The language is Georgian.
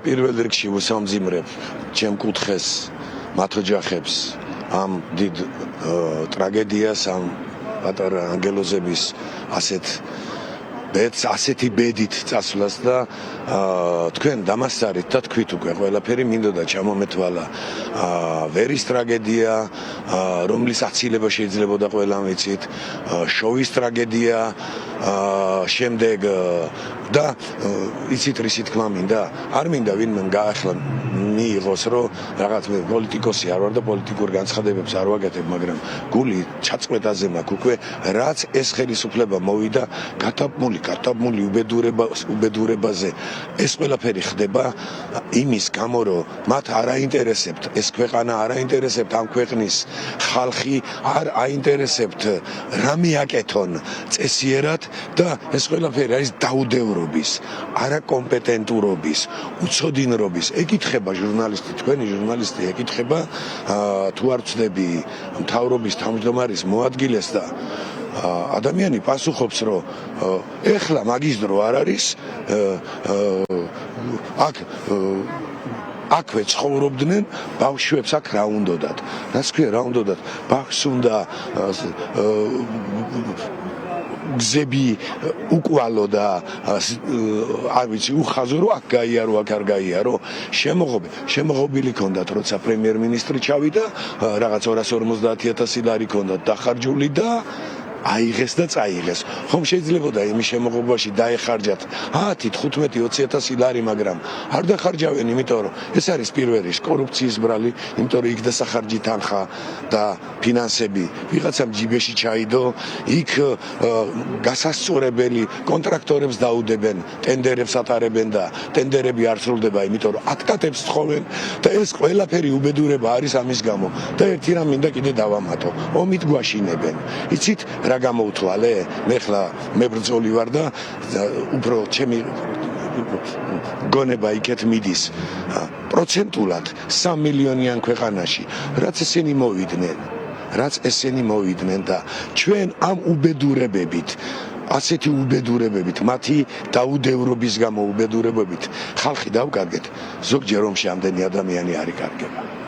პირველ რიგში ვუსამძიმრებ ჩემ კუთხეს მათ ოჯახებს ამ დიდ ტრაგედიას ამ პატარა ანგელოზების ასეთი ბედით წასვლას და თქვენ დამასწარით და თქვით უკვე ყველაფერი მინდოდა ჩამომეთვალა ვერის ტრაგედია რომლის აცილება შეიძლებოდა ყველამ ვიცით შოვის ტრაგედია შემდეგ და იცით რისი თქმა მინდა არ მინდა ვინმე გაახლა მიიღოს რომ რაღაც მე პოლიტიკოსი არ ვარ და პოლიტიკურ განცხადებებს არ ვაკეთებ მაგრამ გული ჩაწყვეტაზე მაქვს უკვე რაც ეს ხელისუფლება მოვიდა გატაბმული უბედურებაზე ეს ყველაფერი ხდება იმის გამო რომ მათ არ აინტერესებთ ეს ქვეყანა არ აინტერესებთ ამ ქვეყნის ხალხი არ აინტერესებთ რა მიაკეთონ წესიერად და ეს ყველაფერი არის დაუდევრობის არაკომპეტენტურობის უცოდინრობის ეკითხება ჟურნალისტი თქვენი ჟურნალისტი ეკითხება თუ არ ვწდები მთავრობის თავმჯდომარის მოადგილეს და ადამიანი პასუხობს რომ ეხლა მაგის დრო არ არის აქვე ცხოვრობდნენ ბავშვებს აქ რა უნდათ რაც ქვია რა უნდათ ბავშვს უნდა გზები უკვალო და არ ვიცი უხაზო რომ აქ გაიარო აქ არ გაიარო შემოღობილი ქონდათ როცა პრემიერ-მინისტრი ჩავიდა რაღაც 250,000 ლარი ქონდათ დახარჯული და აიღეს და წაიღეს. ხომ შეიძლებოდა იმის შემოღობაში დაეხარჯათ 10-15-20,000 ლარი, მაგრამ არ დახარჯავენ, იმიტომ რომ ეს არის პირველ რიგში კორუფციის ბრალი, იმიტომ რომ იქ დასახარჯი თანხა და ფინანსები ვიღაცამ ჯიბეში ჩაიდო, იქ გასასწორებელი კონტრაქტორებს დაუდებენ, ტენდერებს ატარებენ და ტენდერები არ სრულდება, იმიტომ რომ ათკატებს თხოვენ და ეს ყველაფერი უბედურება არის ამის გამო. და ერთი რამ მინდა კიდე დავამატო, ომით გვაშინებენ. იცით რა გამოუთვალე? მე ხლა მებრძოლი ვარ და უფრო ჩემი გონება იქეთ მიდის. პროცენტულად 3 მილიონიან ქვეყანაში, რაც ესენი მოვიდნენ და ჩვენ ამ უბედურებებით ასეთი უბედურებებით, მათი დაუდევრობის გამო უბედურებებით ხალხი დავკარგეთ, ზოგჯერ ომში ამდენი ადამიანი არ იკარგება.